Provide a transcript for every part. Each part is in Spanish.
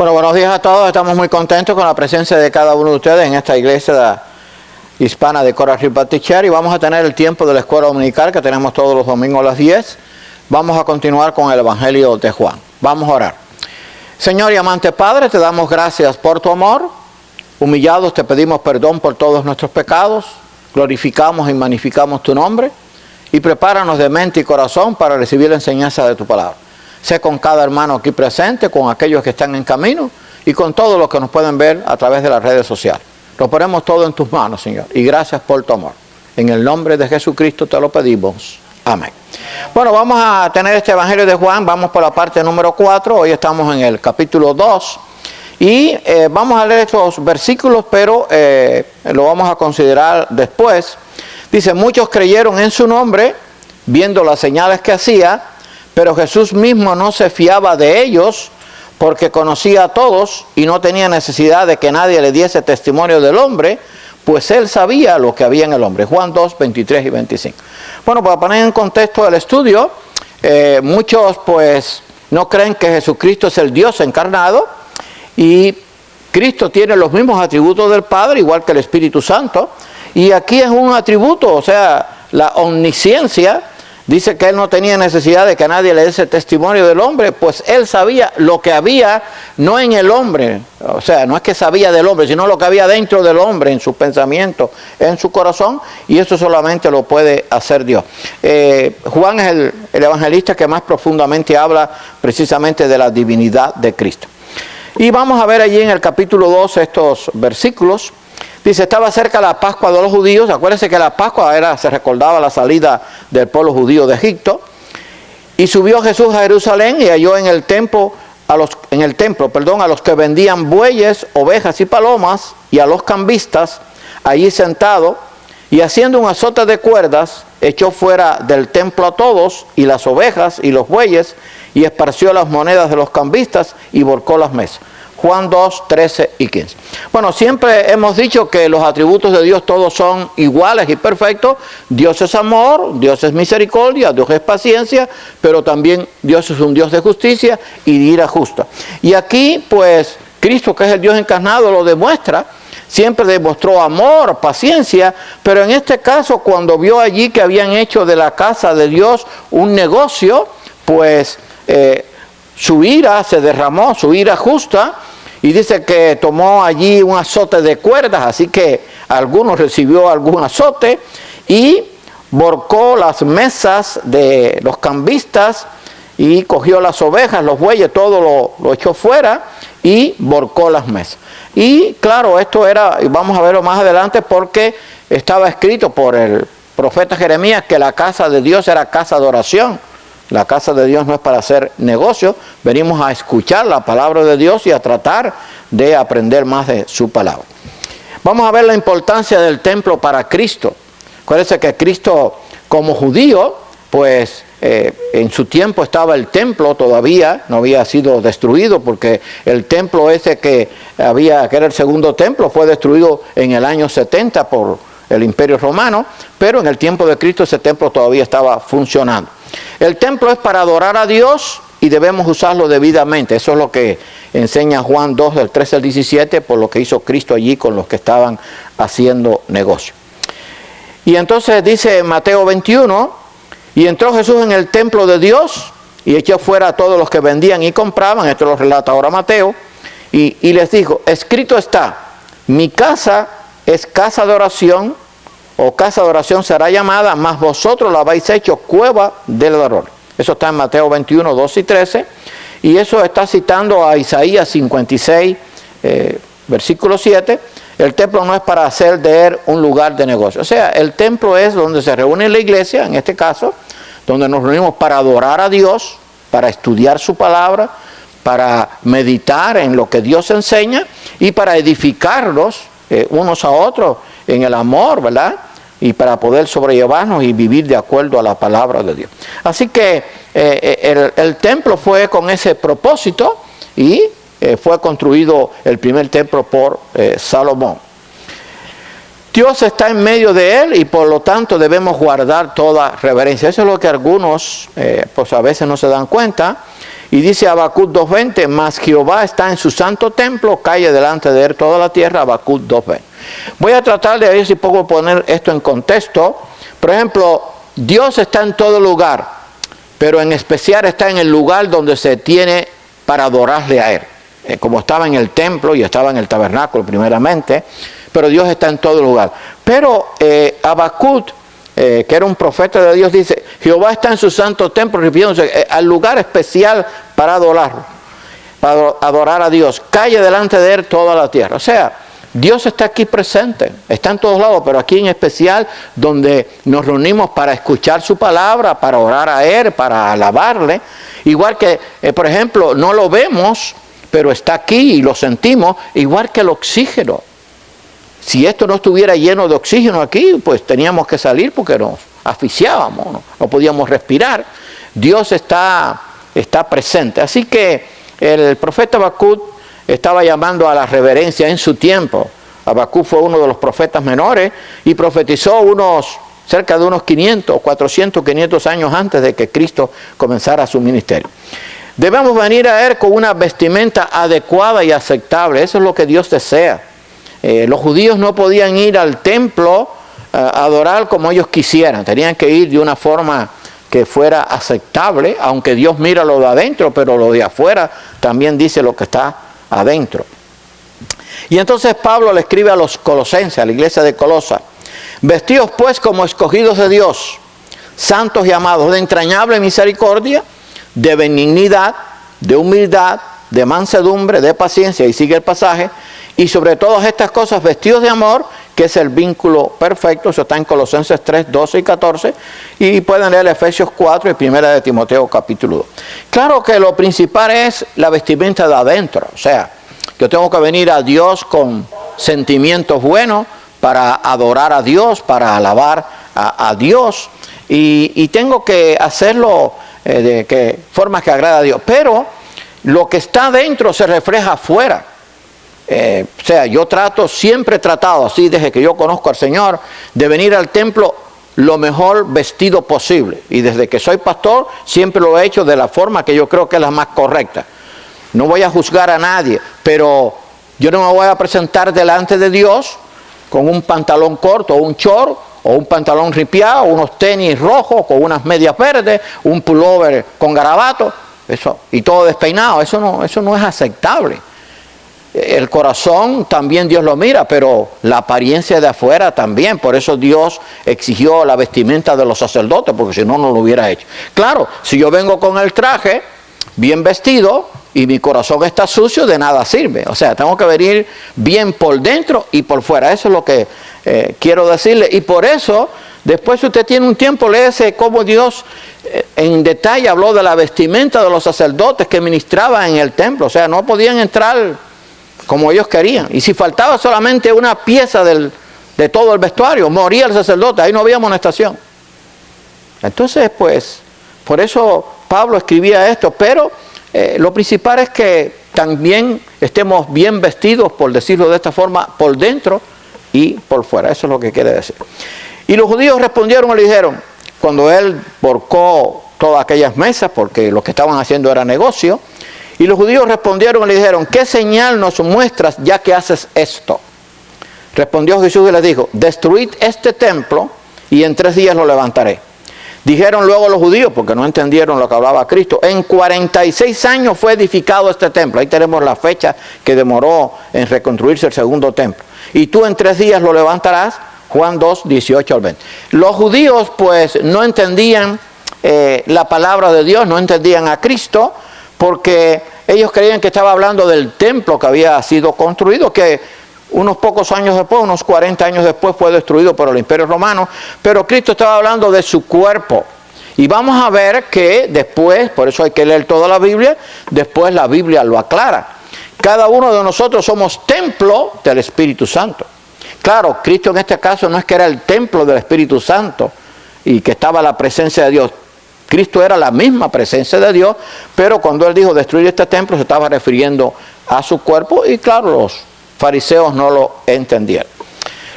Bueno, buenos días a todos. Estamos muy contentos con la presencia de cada uno de ustedes en esta iglesia hispana de Coral Reef Baptist Church, y vamos a tener el tiempo de la escuela dominical que tenemos todos los domingos a las 10. Vamos a continuar con el Evangelio de Juan. Vamos a orar. Señor y amante Padre, te damos gracias por tu amor. Humillados te pedimos perdón por todos nuestros pecados. Glorificamos y magnificamos tu nombre. Y prepáranos de mente y corazón para recibir la enseñanza de tu palabra. Sé con cada hermano aquí presente, con aquellos que están en camino y con todos los que nos pueden ver a través de las redes sociales. Lo ponemos todo en tus manos, Señor, y gracias por tu amor. En el nombre de Jesucristo te lo pedimos. Amén. Bueno, vamos a tener este Evangelio de Juan. Vamos por la parte número 4. Hoy estamos en el capítulo 2. Y vamos a leer estos versículos, pero lo vamos a considerar después. Dice, muchos creyeron en su nombre, viendo las señales que hacía, pero Jesús mismo no se fiaba de ellos, porque conocía a todos y no tenía necesidad de que nadie le diese testimonio del hombre, pues él sabía lo que había en el hombre. Juan 2, 23 y 25. Bueno, para poner en contexto el estudio, muchos pues no creen que Jesucristo es el Dios encarnado, y Cristo tiene los mismos atributos del Padre, igual que el Espíritu Santo, y aquí es un atributo, o sea, la omnisciencia. Dice que él no tenía necesidad de que nadie le diese testimonio del hombre, pues él sabía lo que había, no en el hombre, o sea, no es que sabía del hombre, sino lo que había dentro del hombre, en su pensamiento, en su corazón, y eso solamente lo puede hacer Dios. Juan es el evangelista que más profundamente habla precisamente de la divinidad de Cristo. Y vamos a ver allí en el capítulo 2 estos versículos. Dice, estaba cerca la Pascua de los judíos. Acuérdense que la Pascua se recordaba la salida del pueblo judío de Egipto. Y subió Jesús a Jerusalén y halló en el templo a los que vendían bueyes, ovejas y palomas, y a los cambistas allí sentados, y haciendo un azote de cuerdas, echó fuera del templo a todos, y las ovejas y los bueyes, y esparció las monedas de los cambistas y volcó las mesas. Juan 2, 13 y 15. Bueno, siempre hemos dicho que los atributos de Dios todos son iguales y perfectos. Dios es amor, Dios es misericordia, Dios es paciencia, pero también Dios es un Dios de justicia y de ira justa. Y aquí, pues, Cristo, que es el Dios encarnado, lo demuestra. Siempre demostró amor, paciencia, pero en este caso, cuando vio allí que habían hecho de la casa de Dios un negocio, pues su ira se derramó, su ira justa, y dice que tomó allí un azote de cuerdas, así que algunos recibió algún azote, y volcó las mesas de los cambistas, y cogió las ovejas, los bueyes, todo lo echó fuera, y volcó las mesas. Y claro, esto era, y vamos a verlo más adelante, porque estaba escrito por el profeta Jeremías que la casa de Dios era casa de oración. La casa de Dios no es para hacer negocio, venimos a escuchar la palabra de Dios y a tratar de aprender más de su palabra. Vamos a ver la importancia del templo para Cristo. Acuérdense que Cristo, como judío, pues en su tiempo estaba el templo todavía, no había sido destruido, porque el templo ese que era el segundo templo, fue destruido en el año 70 por el Imperio Romano, pero en el tiempo de Cristo ese templo todavía estaba funcionando. El templo es para adorar a Dios y debemos usarlo debidamente. Eso es lo que enseña Juan 2, del 13 al 17, por lo que hizo Cristo allí con los que estaban haciendo negocio. Y entonces dice Mateo 21, y entró Jesús en el templo de Dios y echó fuera a todos los que vendían y compraban, esto lo relata ahora Mateo, y les dijo, escrito está, mi casa es casa de oración, o casa de oración será llamada, mas vosotros la habéis hecho cueva del ladrón. Eso está en Mateo 21, 2 y 13, y eso está citando a Isaías 56, versículo 7. El templo no es para hacer de él un lugar de negocio. O sea, el templo es donde se reúne la iglesia, en este caso, donde nos reunimos para adorar a Dios, para estudiar su palabra, para meditar en lo que Dios enseña y para edificarnos unos a otros en el amor, ¿verdad? Y para poder sobrellevarnos y vivir de acuerdo a la palabra de Dios. Así que el templo fue con ese propósito y fue construido el primer templo por Salomón. Dios está en medio de él y por lo tanto debemos guardar toda reverencia. Eso es lo que algunos pues a veces no se dan cuenta. Y dice Habacuc 2:20, mas Jehová está en su santo templo, calle delante de él toda la tierra. Habacuc 2:20. Voy a tratar de ver si puedo poner esto en contexto. Por ejemplo, Dios está en todo lugar, pero en especial está en el lugar donde se tiene para adorarle a él. Como estaba en el templo y estaba en el tabernáculo primeramente, pero Dios está en todo lugar. Pero Habacuc, que era un profeta de Dios, dice, Jehová está en su santo templo, refiriéndose al lugar especial para adorarlo, para adorar a Dios. Calle delante de él toda la tierra. O sea, Dios está aquí presente, está en todos lados, pero aquí en especial donde nos reunimos para escuchar su palabra, para orar a él, para alabarle. Igual que, por ejemplo, no lo vemos, pero está aquí y lo sentimos, igual que el oxígeno. Si esto no estuviera lleno de oxígeno aquí, pues teníamos que salir porque nos asfixiábamos, no podíamos respirar. Dios está presente. Así que el profeta Habacuc estaba llamando a la reverencia en su tiempo. Habacuc fue uno de los profetas menores y profetizó cerca de unos 500, 400, 500 años antes de que Cristo comenzara su ministerio. Debemos venir a él con una vestimenta adecuada y aceptable. Eso es lo que Dios desea. Los judíos no podían ir al templo a adorar como ellos quisieran. Tenían que ir de una forma que fuera aceptable, aunque Dios mira lo de adentro, pero lo de afuera también dice lo que está adentro. Y entonces Pablo le escribe a los colosenses, a la iglesia de Colosa: vestidos pues como escogidos de Dios, santos y amados, de entrañable misericordia, de benignidad, de humildad, de mansedumbre, de paciencia, y sigue el pasaje, y sobre todas estas cosas vestidos de amor, que es el vínculo perfecto. Eso está en Colosenses 3, 12 y 14, y pueden leer Efesios 4 y 1 de Timoteo capítulo 2. Claro que lo principal es la vestimenta de adentro, o sea, yo tengo que venir a Dios con sentimientos buenos para adorar a Dios, para alabar a Dios, y tengo que hacerlo de forma que agrada a Dios, pero lo que está adentro se refleja afuera. O sea, yo siempre he tratado así desde que yo conozco al Señor, de venir al templo lo mejor vestido posible. Y desde que soy pastor siempre lo he hecho de la forma que yo creo que es la más correcta. No voy a juzgar a nadie, pero yo no me voy a presentar delante de Dios con un pantalón corto, o un short, o un pantalón ripiado, unos tenis rojos con unas medias verdes, un pullover con garabato, eso, y todo despeinado. Eso no es aceptable. El corazón también Dios lo mira, pero la apariencia de afuera también. Por eso Dios exigió la vestimenta de los sacerdotes, porque si no, no lo hubiera hecho. Claro, si yo vengo con el traje bien vestido y mi corazón está sucio, de nada sirve. O sea, tengo que venir bien por dentro y por fuera. Eso es lo que quiero decirle. Y por eso, después si usted tiene un tiempo, léese cómo Dios en detalle habló de la vestimenta de los sacerdotes que ministraban en el templo. O sea, no podían entrar como ellos querían. Y si faltaba solamente una pieza de todo el vestuario, moría el sacerdote, ahí no había amonestación. Entonces, pues, por eso Pablo escribía esto, pero lo principal es que también estemos bien vestidos, por decirlo de esta forma, por dentro y por fuera. Eso es lo que quiere decir. Y los judíos respondieron y le dijeron, cuando él volcó todas aquellas mesas, porque lo que estaban haciendo era negocio, y los judíos respondieron y le dijeron, ¿qué señal nos muestras ya que haces esto? Respondió Jesús y les dijo, destruid este templo y en 3 días lo levantaré. Dijeron luego los judíos, porque no entendieron lo que hablaba Cristo, en 46 años fue edificado este templo. Ahí tenemos la fecha que demoró en reconstruirse el segundo templo. Y tú en 3 días lo levantarás. Juan 2, 18 al 20. Los judíos pues no entendían la palabra de Dios, no entendían a Cristo, porque ellos creían que estaba hablando del templo que había sido construido, que unos pocos años después, unos 40 años después, fue destruido por el Imperio Romano, pero Cristo estaba hablando de su cuerpo. Y vamos a ver que después, por eso hay que leer toda la Biblia, después la Biblia lo aclara. Cada uno de nosotros somos templo del Espíritu Santo. Claro, Cristo en este caso no es que era el templo del Espíritu Santo y que estaba la presencia de Dios. Cristo era la misma presencia de Dios, pero cuando él dijo destruir este templo se estaba refiriendo a su cuerpo y claro, los fariseos no lo entendieron.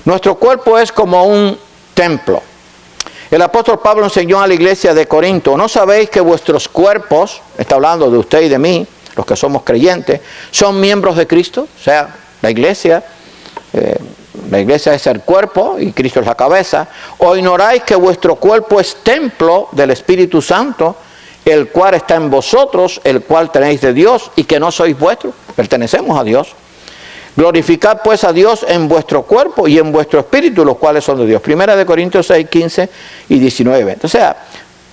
Nuestro cuerpo es como un templo. El apóstol Pablo enseñó a la iglesia de Corinto: ¿no sabéis que vuestros cuerpos, está hablando de usted y de mí, los que somos creyentes, son miembros de Cristo? O sea, la iglesia es el cuerpo y Cristo es la cabeza. ¿O ignoráis que vuestro cuerpo es templo del Espíritu Santo, el cual está en vosotros, el cual tenéis de Dios, y que no sois vuestros? Pertenecemos a Dios. Glorificad pues a Dios en vuestro cuerpo y en vuestro espíritu, los cuales son de Dios. Primera de Corintios 6, 15 y 19, 20. O sea,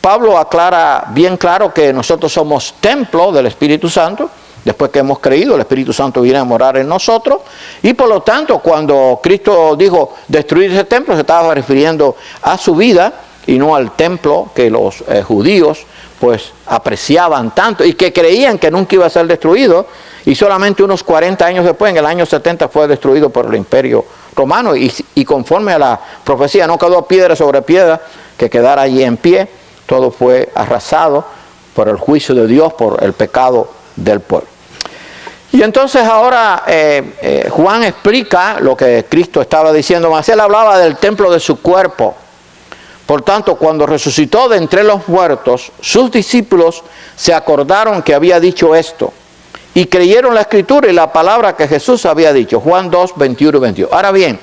Pablo aclara bien claro que nosotros somos templo del Espíritu Santo. Después que hemos creído, el Espíritu Santo viene a morar en nosotros. Y por lo tanto, cuando Cristo dijo destruir ese templo, se estaba refiriendo a su vida y no al templo que los judíos pues apreciaban tanto y que creían que nunca iba a ser destruido. Y solamente unos 40 años después, en el año 70, fue destruido por el Imperio Romano. Y conforme a la profecía, no quedó piedra sobre piedra que quedara allí en pie. Todo fue arrasado por el juicio de Dios, por el pecado del pueblo. Y entonces ahora Juan explica lo que Cristo estaba diciendo más. Él hablaba del templo de su cuerpo. Por tanto, cuando resucitó de entre los muertos, sus discípulos se acordaron que había dicho esto y creyeron la escritura y la palabra que Jesús había dicho. Juan 2, 21 y 22. Ahora bien,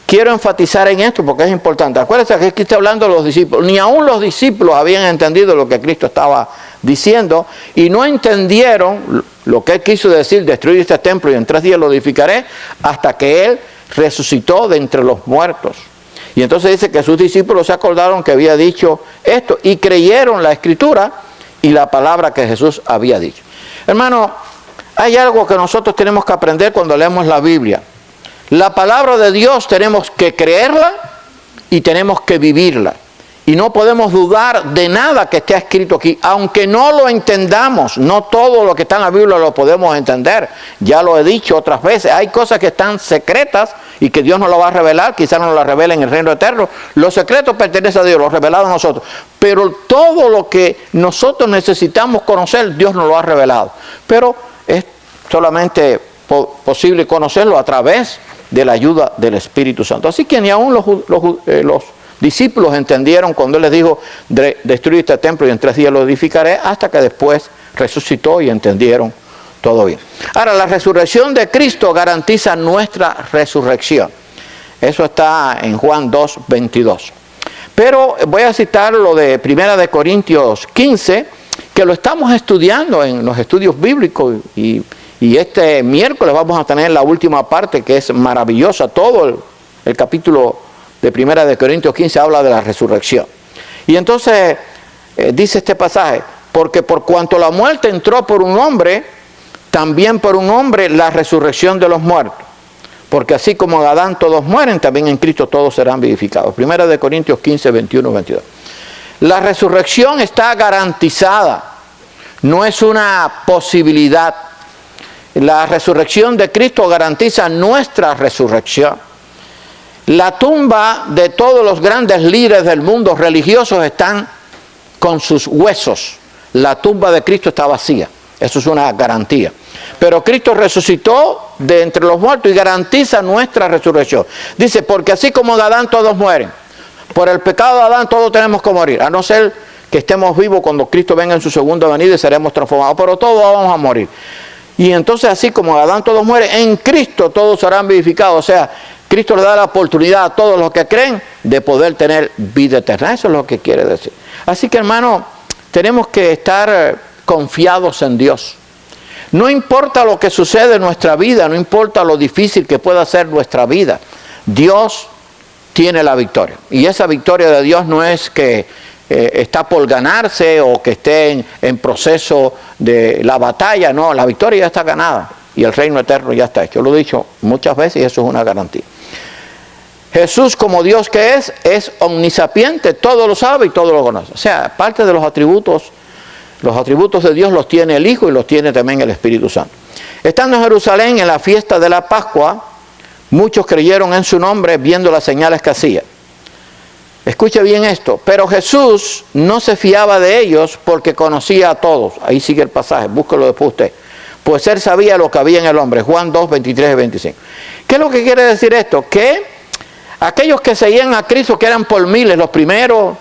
quiero enfatizar en esto porque es importante. Acuérdense que aquí está hablando de los discípulos. Ni aún los discípulos habían entendido lo que Cristo estaba diciendo y no entendieron lo que Él quiso decir: destruir este templo y en 3 días lo edificaré, hasta que Él resucitó de entre los muertos. Y entonces dice que sus discípulos se acordaron que había dicho esto y creyeron la escritura y la palabra que Jesús había dicho. Hermano, hay algo que nosotros tenemos que aprender cuando leemos la Biblia. La palabra de Dios tenemos que creerla y tenemos que vivirla. Y no podemos dudar de nada que esté escrito aquí, aunque no lo entendamos. No todo lo que está en la Biblia lo podemos entender. Ya lo he dicho otras veces. Hay cosas que están secretas y que Dios nos lo va a revelar. Quizás nos lo revele en el reino eterno. Los secretos pertenecen a Dios, los revelados a nosotros. Pero todo lo que nosotros necesitamos conocer, Dios nos lo ha revelado. Pero es solamente posible conocerlo a través de la ayuda del Espíritu Santo. Así que ni aún los discípulos entendieron cuando Él les dijo: destruir este templo y en 3 días lo edificaré, hasta que después resucitó y entendieron todo bien. Ahora, la resurrección de Cristo garantiza nuestra resurrección. Eso está en Juan 2, 22. Pero voy a citar lo de 1 de Corintios 15, que lo estamos estudiando en los estudios bíblicos y este miércoles vamos a tener la última parte, que es maravillosa. Todo el capítulo de 1 de Corintios 15 habla de la resurrección. Y entonces dice este pasaje: porque por cuanto la muerte entró por un hombre, también por un hombre la resurrección de los muertos. Porque así como en Adán todos mueren, también en Cristo todos serán vivificados. 1 de Corintios 15, 21, 22. La resurrección está garantizada, no es una posibilidad. La resurrección de Cristo garantiza nuestra resurrección. La tumba de todos los grandes líderes del mundo religiosos están con sus huesos. La tumba de Cristo está vacía. Eso es una garantía. Pero Cristo resucitó de entre los muertos y garantiza nuestra resurrección. Dice: porque así como de Adán todos mueren, por el pecado de Adán todos tenemos que morir, a no ser que estemos vivos cuando Cristo venga en su segunda venida y seremos transformados, pero todos vamos a morir. Y entonces, así como de Adán todos mueren, en Cristo todos serán vivificados. O sea, Cristo le da la oportunidad a todos los que creen de poder tener vida eterna. Eso es lo que quiere decir. Así que, hermano, tenemos que estar confiados en Dios. No importa lo que sucede en nuestra vida, no importa lo difícil que pueda ser nuestra vida, Dios tiene la victoria. Y esa victoria de Dios no es que está por ganarse o que esté en proceso de la batalla. No, la victoria ya está ganada y el reino eterno ya está hecho. Yo lo he dicho muchas veces y eso es una garantía. Jesús, como Dios que es omnisapiente, todo lo sabe y todo lo conoce. O sea, parte de los atributos de Dios los tiene el Hijo y los tiene también el Espíritu Santo. Estando en Jerusalén en la fiesta de la Pascua, muchos creyeron en su nombre viendo las señales que hacía. Escuche bien esto: pero Jesús no se fiaba de ellos porque conocía a todos. Ahí sigue el pasaje, búsquelo después usted. Pues Él sabía lo que había en el hombre. Juan 2, 23 y 25. ¿Qué es lo que quiere decir esto? Que Aquellos que seguían a Cristo, que eran por miles, los primeros,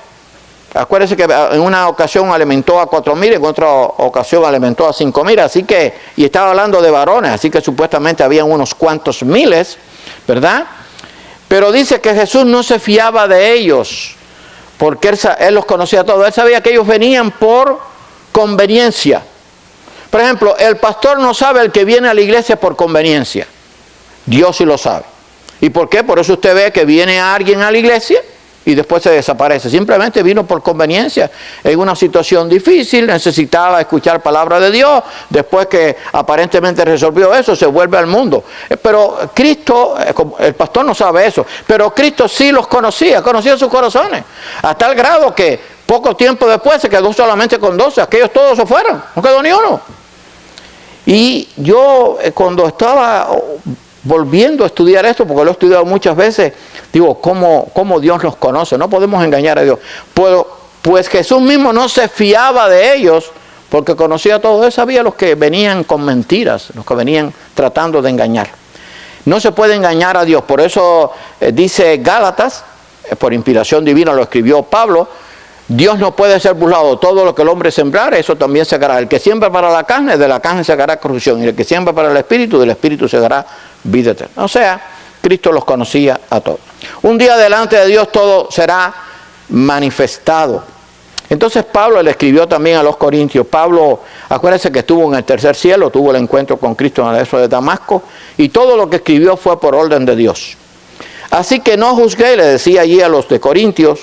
acuérdense que en una ocasión alimentó a 4,000, en otra ocasión alimentó a 5,000, así que, y estaba hablando de varones, así que supuestamente habían unos cuantos miles, ¿verdad? Pero dice que Jesús no se fiaba de ellos, porque él los conocía todos. Él sabía que ellos venían por conveniencia. Por ejemplo, el pastor no sabe el que viene a la iglesia por conveniencia. Dios sí lo sabe. ¿Y por qué? Por eso usted ve que viene alguien a la iglesia y después se desaparece. Simplemente vino por conveniencia. En una situación difícil, necesitaba escuchar palabra de Dios. Después que aparentemente resolvió eso, se vuelve al mundo. Pero Cristo, el pastor no sabe eso, pero Cristo sí los conocía sus corazones. A tal grado que poco tiempo después se quedó solamente con 12. Aquellos todos se fueron, no quedó ni uno. Y yo cuando estaba volviendo a estudiar esto, porque lo he estudiado muchas veces, digo, ¿cómo Dios los conoce? No podemos engañar a Dios. Pues Jesús mismo no se fiaba de ellos, porque conocía a todos. Él sabía los que venían con mentiras, los que venían tratando de engañar. No se puede engañar a Dios. Por eso dice Gálatas, por inspiración divina lo escribió Pablo, Dios no puede ser burlado. Todo lo que el hombre sembrare, eso también segará. El que siembra para la carne, de la carne segará corrupción. Y el que siembra para el espíritu, del espíritu segará vida eterna. O sea, Cristo los conocía a todos. Un día delante de Dios todo será manifestado. Entonces Pablo le escribió también a los corintios. Pablo, acuérdense que estuvo en el tercer cielo, tuvo el encuentro con Cristo en el desierto de Damasco, y todo lo que escribió fue por orden de Dios. Así que no juzguéis, le decía allí a los de Corintios,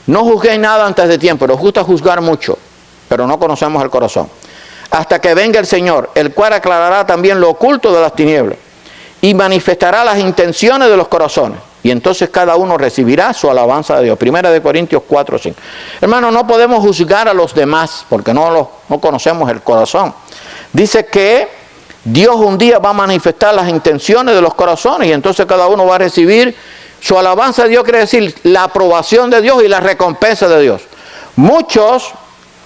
no juzguéis nada antes de tiempo. Nos gusta juzgar mucho, pero no conocemos el corazón. Hasta que venga el Señor, el cual aclarará también lo oculto de las tinieblas y manifestará las intenciones de los corazones. Y entonces cada uno recibirá su alabanza de Dios. 1 Corintios 4:5. Hermano, no podemos juzgar a los demás porque no conocemos el corazón. Dice que Dios un día va a manifestar las intenciones de los corazones y entonces cada uno va a recibir su alabanza de Dios, quiere decir la aprobación de Dios y la recompensa de Dios. Muchos,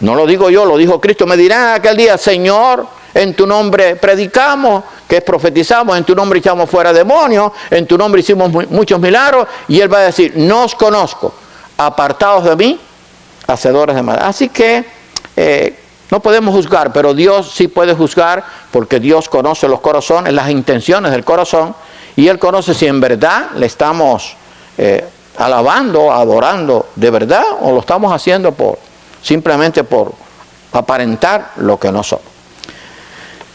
no lo digo yo, lo dijo Cristo, me dirán aquel día, Señor, en tu nombre predicamos, que es profetizamos, en tu nombre echamos fuera demonios, en tu nombre hicimos muchos milagros, y Él va a decir, no os conozco, apartados de mí, hacedores de maldad. Así que no podemos juzgar, pero Dios sí puede juzgar, porque Dios conoce los corazones, las intenciones del corazón, y Él conoce si en verdad le estamos alabando, adorando de verdad, o lo estamos haciendo simplemente por aparentar lo que no somos.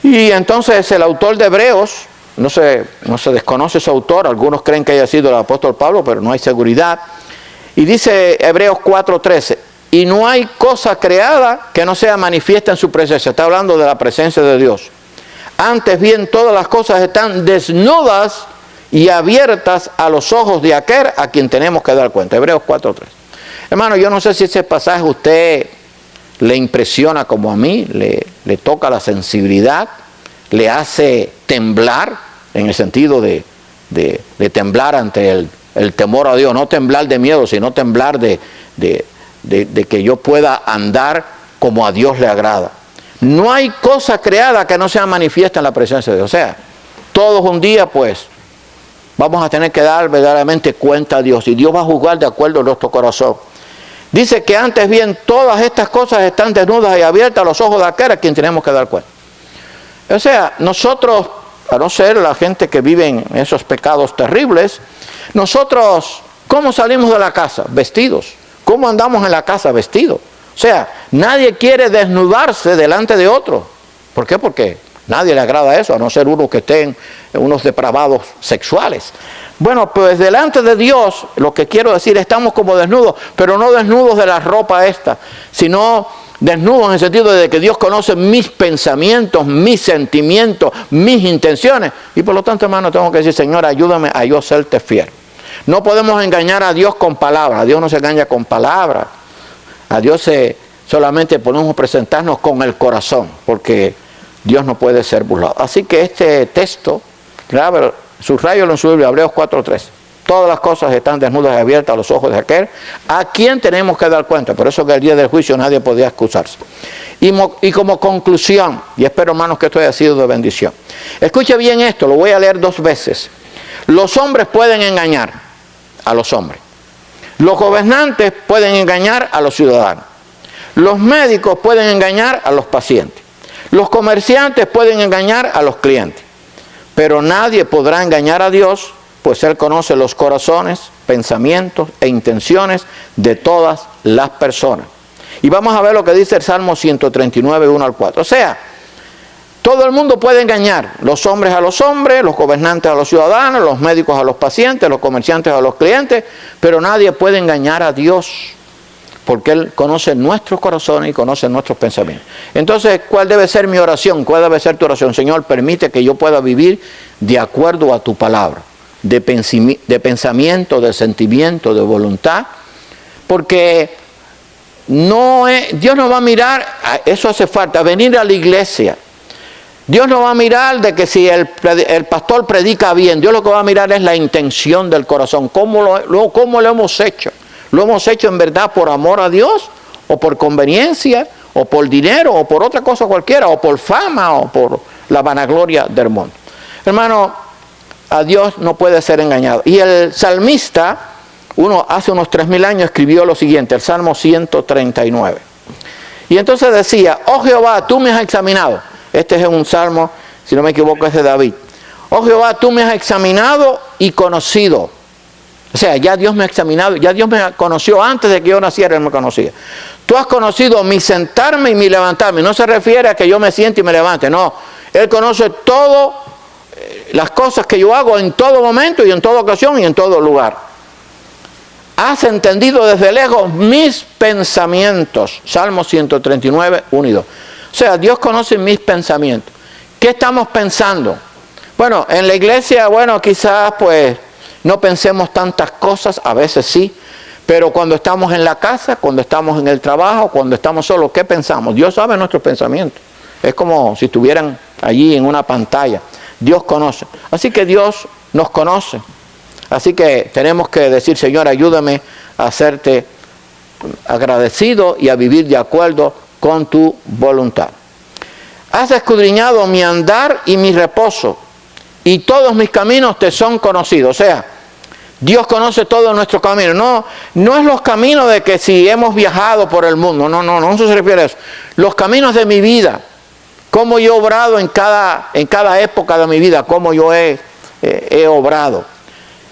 Y entonces el autor de Hebreos, no se desconoce su autor, algunos creen que haya sido el apóstol Pablo, pero no hay seguridad. Y dice Hebreos 4:13, y no hay cosa creada que no sea manifiesta en su presencia. Está hablando de la presencia de Dios. Antes bien, todas las cosas están desnudas y abiertas a los ojos de aquel a quien tenemos que dar cuenta. Hebreos 4:3. Hermano, yo no sé si ese pasaje a usted le impresiona como a mí, le toca la sensibilidad, le hace temblar, en el sentido de temblar ante el temor a Dios, no temblar de miedo, sino temblar de que yo pueda andar como a Dios le agrada. No hay cosa creada que no sea manifiesta en la presencia de Dios. O sea, todos un día pues vamos a tener que dar verdaderamente cuenta a Dios y Dios va a juzgar de acuerdo a nuestro corazón. Dice que antes bien todas estas cosas están desnudas y abiertas a los ojos de aquel a quien tenemos que dar cuenta. O sea, nosotros, a no ser la gente que vive en esos pecados terribles, nosotros, ¿cómo salimos de la casa? Vestidos. ¿Cómo andamos en la casa? Vestidos. O sea, nadie quiere desnudarse delante de otro. ¿Por qué? Porque nadie le agrada eso, a no ser uno que estén unos depravados sexuales. Bueno, pues delante de Dios, lo que quiero decir, estamos como desnudos, pero no desnudos de la ropa esta, sino desnudos en el sentido de que Dios conoce mis pensamientos, mis sentimientos, mis intenciones. Y por lo tanto, hermano, tengo que decir, Señor, ayúdame a yo serte fiel. No podemos engañar a Dios con palabras. A Dios no se engaña con palabras. A Dios solamente podemos presentarnos con el corazón, porque Dios no puede ser burlado. Así que este texto, grave, subrayalo en su Biblia, Hebreos 4:3. Todas las cosas están desnudas y abiertas a los ojos de aquel a quien tenemos que dar cuenta. Por eso que el día del juicio nadie podía excusarse. Y como conclusión, y espero, hermanos, que esto haya sido de bendición. Escuche bien esto, lo voy a leer 2 veces. Los hombres pueden engañar. a los hombres. Los gobernantes pueden engañar a los ciudadanos. Los médicos pueden engañar a los pacientes. Los comerciantes pueden engañar a los clientes. Pero nadie podrá engañar a Dios, pues Él conoce los corazones, pensamientos e intenciones de todas las personas. Y vamos a ver lo que dice el Salmo 139, 1 al 4. O sea, todo el mundo puede engañar, los hombres a los hombres, los gobernantes a los ciudadanos, los médicos a los pacientes, los comerciantes a los clientes, pero nadie puede engañar a Dios, porque Él conoce nuestros corazones y conoce nuestros pensamientos. Entonces, ¿cuál debe ser mi oración? ¿Cuál debe ser tu oración? Señor, permite que yo pueda vivir de acuerdo a tu palabra, de pensamiento, de sentimiento, de voluntad, porque Dios no va a mirar, eso hace falta, venir a la iglesia. Dios no va a mirar de que si el pastor predica bien. Dios lo que va a mirar es la intención del corazón. ¿Cómo lo hemos hecho? ¿Lo hemos hecho en verdad por amor a Dios? ¿O por conveniencia? ¿O por dinero? ¿O por otra cosa cualquiera? ¿O por fama? ¿O por la vanagloria del mundo? Hermano, a Dios no puede ser engañado. Y el salmista, hace unos 3,000 años, escribió lo siguiente, el Salmo 139. Y entonces decía, oh Jehová, tú me has examinado. Este es un salmo, si no me equivoco, es de David. Oh Jehová, tú me has examinado y conocido. O sea, ya Dios me ha examinado, ya Dios me conoció antes de que yo naciera, Él me conocía. Tú has conocido mi sentarme y mi levantarme. No se refiere a que yo me siente y me levante, no. Él conoce todo, las cosas que yo hago en todo momento y en toda ocasión y en todo lugar. Has entendido desde lejos mis pensamientos. Salmo 139, 1 y 2. O sea, Dios conoce mis pensamientos. ¿Qué estamos pensando? Bueno, en la iglesia, quizás pues no pensemos tantas cosas, a veces sí, pero cuando estamos en la casa, cuando estamos en el trabajo, cuando estamos solos, ¿qué pensamos? Dios sabe nuestros pensamientos. Es como si estuvieran allí en una pantalla. Dios conoce. Así que Dios nos conoce. Así que tenemos que decir, Señor, ayúdame a hacerte agradecido y a vivir de acuerdo con tu voluntad. Has escudriñado mi andar y mi reposo, y todos mis caminos te son conocidos. O sea, Dios conoce todos nuestros caminos. No es los caminos de que si hemos viajado por el mundo. No se refiere a eso. Los caminos de mi vida, cómo yo he obrado en cada época de mi vida, cómo yo he obrado.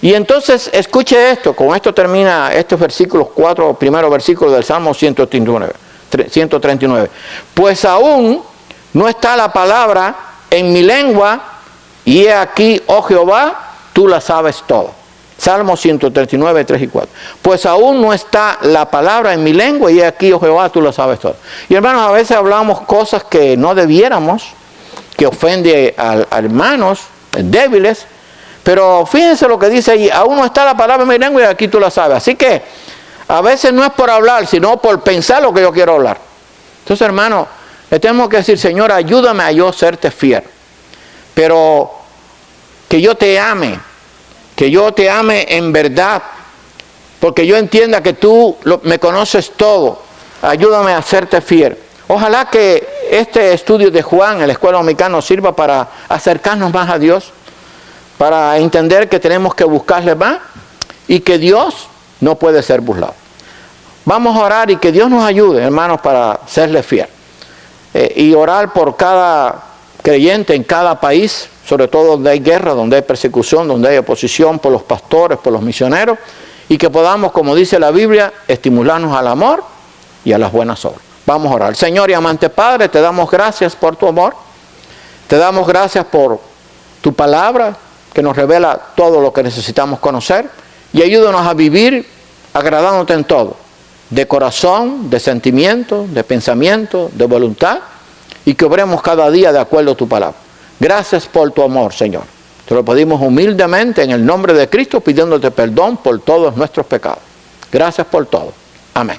Y entonces, escuche esto, con esto termina estos versículos, 4 primeros versículos del Salmo 139. Pues aún no está la palabra en mi lengua, y he aquí, oh Jehová, tú la sabes todo. Salmo 139, 3 y 4. Pues aún no está la palabra en mi lengua, y he aquí, oh Jehová, tú la sabes todo. Y hermanos, a veces hablamos cosas que no debiéramos, que ofende a hermanos débiles, pero fíjense lo que dice ahí, aún no está la palabra en mi lengua, y aquí tú la sabes. Así que a veces no es por hablar, sino por pensar lo que yo quiero hablar. Entonces, hermano, le tenemos que decir, Señor, ayúdame a yo serte fiel. Pero que yo te ame en verdad, porque yo entienda que tú me conoces todo. Ayúdame a serte fiel. Ojalá que este estudio de Juan en la escuela dominical nos sirva para acercarnos más a Dios, para entender que tenemos que buscarle más y que Dios no puede ser burlado. Vamos a orar y que Dios nos ayude, hermanos, para serle fiel. Y orar por cada creyente en cada país, sobre todo donde hay guerra, donde hay persecución, donde hay oposición, por los pastores, por los misioneros, y que podamos, como dice la Biblia, estimularnos al amor y a las buenas obras. Vamos a orar. Señor y amante Padre, te damos gracias por tu amor, te damos gracias por tu palabra, que nos revela todo lo que necesitamos conocer, y ayúdanos a vivir agradándote en todo, de corazón, de sentimiento, de pensamiento, de voluntad, y que obremos cada día de acuerdo a tu palabra. Gracias por tu amor, Señor. Te lo pedimos humildemente en el nombre de Cristo, pidiéndote perdón por todos nuestros pecados. Gracias por todo. Amén.